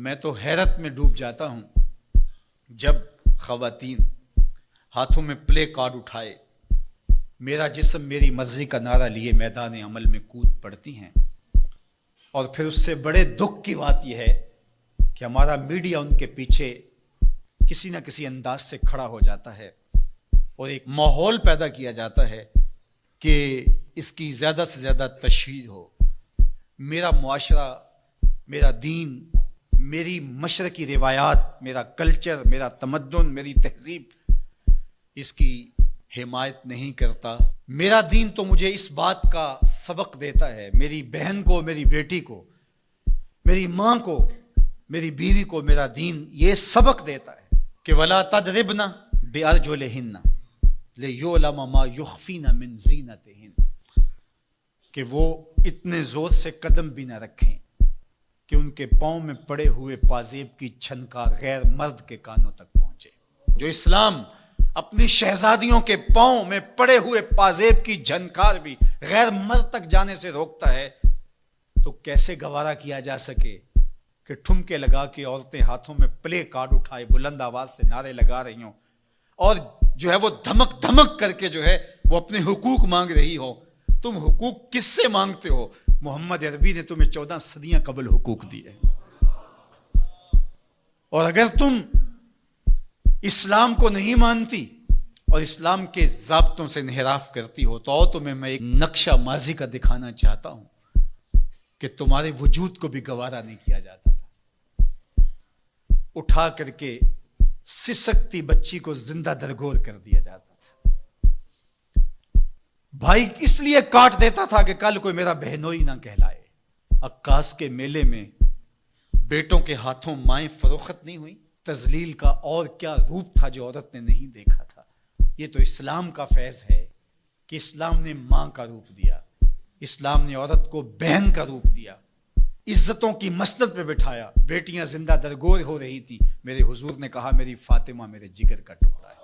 میں تو حیرت میں ڈوب جاتا ہوں جب خواتین ہاتھوں میں پلے کارڈ اٹھائے میرا جسم میری مرضی کا نعرہ لیے میدان عمل میں کود پڑتی ہیں، اور پھر اس سے بڑے دکھ کی بات یہ ہے کہ ہمارا میڈیا ان کے پیچھے کسی نہ کسی انداز سے کھڑا ہو جاتا ہے اور ایک ماحول پیدا کیا جاتا ہے کہ اس کی زیادہ سے زیادہ تشہیر ہو۔ میرا معاشرہ، میرا دین، میری مشرقی روایات، میرا کلچر، میرا تمدن، میری تہذیب اس کی حمایت نہیں کرتا۔ میرا دین تو مجھے اس بات کا سبق دیتا ہے، میری بہن کو، میری بیٹی کو، میری ماں کو، میری بیوی کو میرا دین یہ سبق دیتا ہے کہ وَلَا تَضْرِبْنَ بِأَرْجُلِهِنَّ لِيُعْلَمَ مَا يُخْفِينَ مِنْ زِينَتِهِنَّ، کہ وہ اتنے زور سے قدم بھی نہ رکھیں کہ ان کے پاؤں میں پڑے ہوئے پازیب کی چھنکار غیر مرد کے کانوں تک پہنچے۔ جو اسلام اپنی شہزادیوں کے پاؤں میں پڑے ہوئے پازیب کی جھنکار بھی غیر مرد تک جانے سے روکتا ہے، تو کیسے گوارا کیا جا سکے کہ ٹھمکے لگا کے عورتیں ہاتھوں میں پلے کارڈ اٹھائے بلند آواز سے نعرے لگا رہی ہوں اور جو ہے وہ دھمک دھمک کر کے جو ہے وہ اپنے حقوق مانگ رہی ہو۔ تم حقوق کس سے مانگتے ہو؟ محمد عربی نے تمہیں 14 صدیاں قبل حقوق دیے، اور اگر تم اسلام کو نہیں مانتی اور اسلام کے ضابطوں سے انحراف کرتی ہو تو تمہیں میں ایک نقشہ ماضی کا دکھانا چاہتا ہوں کہ تمہارے وجود کو بھی گوارا نہیں کیا جاتا تھا، اٹھا کر کے سسکتی بچی کو زندہ درگور کر دیا جاتا تھا۔ بھائی اس لیے کاٹ دیتا تھا کہ کل کوئی میرا بہنوئی نہ کہلائے۔ عکاس کے میلے میں بیٹوں کے ہاتھوں مائیں فروخت نہیں ہوئی؟ تذلیل کا اور کیا روپ تھا جو عورت نے نہیں دیکھا تھا؟ یہ تو اسلام کا فیض ہے کہ اسلام نے ماں کا روپ دیا، اسلام نے عورت کو بہن کا روپ دیا، عزتوں کی مسند پہ بٹھایا، بیٹیاں زندہ درگور ہو رہی تھی، میرے حضور نے کہا میری فاطمہ میرے جگر کا ٹکڑا ہے۔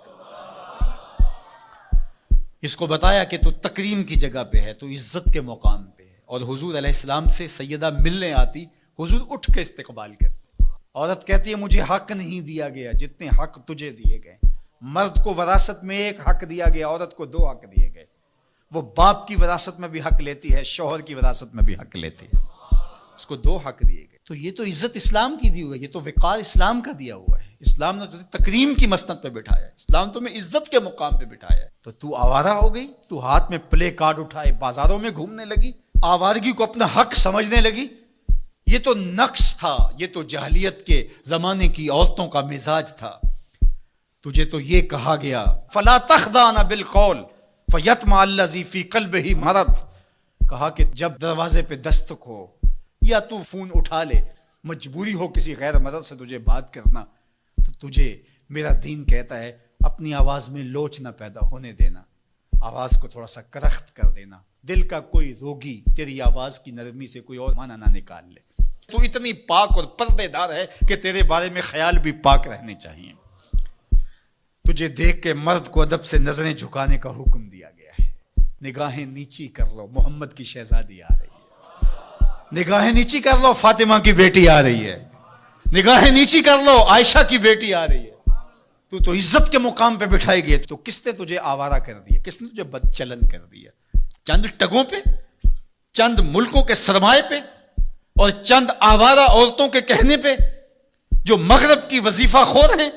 اس کو بتایا کہ تو تکریم کی جگہ پہ ہے، تو عزت کے مقام پہ ہے، اور حضور علیہ السلام سے سیدہ ملنے آتی، حضور اٹھ کے استقبال کرتے۔ عورت کہتی ہے مجھے حق نہیں دیا گیا جتنے حق تجھے دیے گئے۔ مرد کو وراثت میں ایک حق دیا گیا، عورت کو 2 حق دیے گئے۔ وہ باپ کی وراثت میں بھی حق لیتی ہے، شوہر کی وراثت میں بھی حق لیتی ہے، اس کو 2 حق دیے گئے۔ تو یہ تو عزت اسلام کی دی ہوئی ہے، یہ تو وقار اسلام کا دیا ہوا ہے۔ اسلام نے تجھے تکریم کی مسند پہ بٹھایا ہے، اسلام تمہیں عزت کے مقام پہ بٹھایا ہے، تو آوارہ ہو گئی، تو ہاتھ میں پلے کارڈ اٹھائے بازاروں میں گھومنے لگی، آوارگی کو اپنا حق سمجھنے لگی۔ یہ تو نقص تھا، یہ تو جاہلیت کے زمانے کی عورتوں کا مزاج تھا۔ تجھے تو یہ کہا گیا فَلَا تَخْضَعْنَ بِالْقَوْلِ فَيَطْمَعَ الَّذِي فِي قَلْبِهِ مَرَضٌ، کہا کہ جب دروازے پہ دستک ہو یا تو فون اٹھا لے، مجبوری ہو کسی غیر مرد سے تجھے بات کرنا، تو تجھے میرا دین کہتا ہے اپنی آواز میں لوچ نہ پیدا ہونے دینا، آواز کو تھوڑا سا کرخت کر دینا، دل کا کوئی روگی تیری آواز کی نرمی سے کوئی اور معنی نہ نکال لے۔ تو اتنی پاک اور پردے دار ہے کہ تیرے بارے میں خیال بھی پاک رہنے چاہیے۔ تجھے دیکھ کے مرد کو ادب سے نظریں جھکانے کا حکم دیا گیا ہے۔ نگاہیں نیچی کر لو، محمد کی شہزادی آ رہی ہے، نگاہیں نیچی کر لو، فاطمہ کی بیٹی آ رہی ہے، نگاہیں نیچی کر لو، عائشہ کی بیٹی آ رہی ہے۔ تو عزت کے مقام پہ بٹھائی گئی، تو کس نے تجھے آوارہ کر دیا؟ کس نے تجھے بد چلن کر دیا؟ چند ٹگوں پہ، چند ملکوں کے سرمائے پہ، اور چند آوارہ عورتوں کے کہنے پہ جو مغرب کی وظیفہ خور ہیں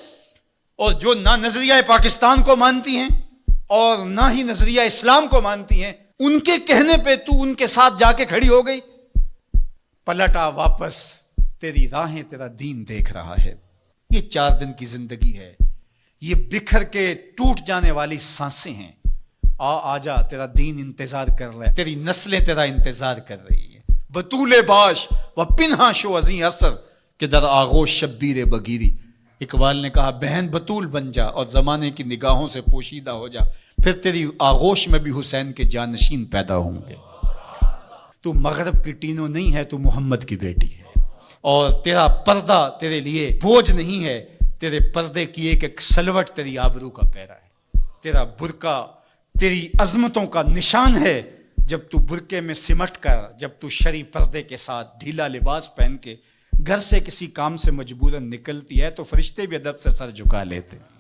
اور جو نہ نظریہ پاکستان کو مانتی ہیں اور نہ ہی نظریہ اسلام کو مانتی ہیں، ان کے کہنے پہ تو ان کے ساتھ جا کے کھڑی ہو گئی۔ پلٹا واپس، تیری راہیں تیرا دین دیکھ رہا ہے۔ یہ 4 دن کی زندگی ہے، یہ بکھر کے ٹوٹ جانے والی سانسیں ہیں۔ آ جا، تیرا دین انتظار کر رہا ہے، تیری نسلیں تیرا انتظار کر رہی ہیں۔ بطول باش و پنہا شو ازیں اثر کہ در آغوش شبیر بگیری۔ اقبال نے کہا بہن بطول بن جا اور زمانے کی نگاہوں سے پوشیدہ ہو جا، پھر تیری آغوش میں بھی حسین کے جانشین پیدا ہوں گے۔ تو مغرب کی ٹینو نہیں ہے، تو محمد کی بیٹی ہے، اور تیرا پردہ تیرے لیے بوجھ نہیں ہے، تیرے پردے کی ایک سلوٹ تیری آبرو کا پیرا ہے، تیرا برقع تیری عظمتوں کا نشان ہے۔ جب تو برقعے میں سمٹ کر، جب تو شرعی پردے کے ساتھ ڈھیلا لباس پہن کے گھر سے کسی کام سے مجبوراً نکلتی ہے تو فرشتے بھی ادب سے سر جھکا لیتے ہیں.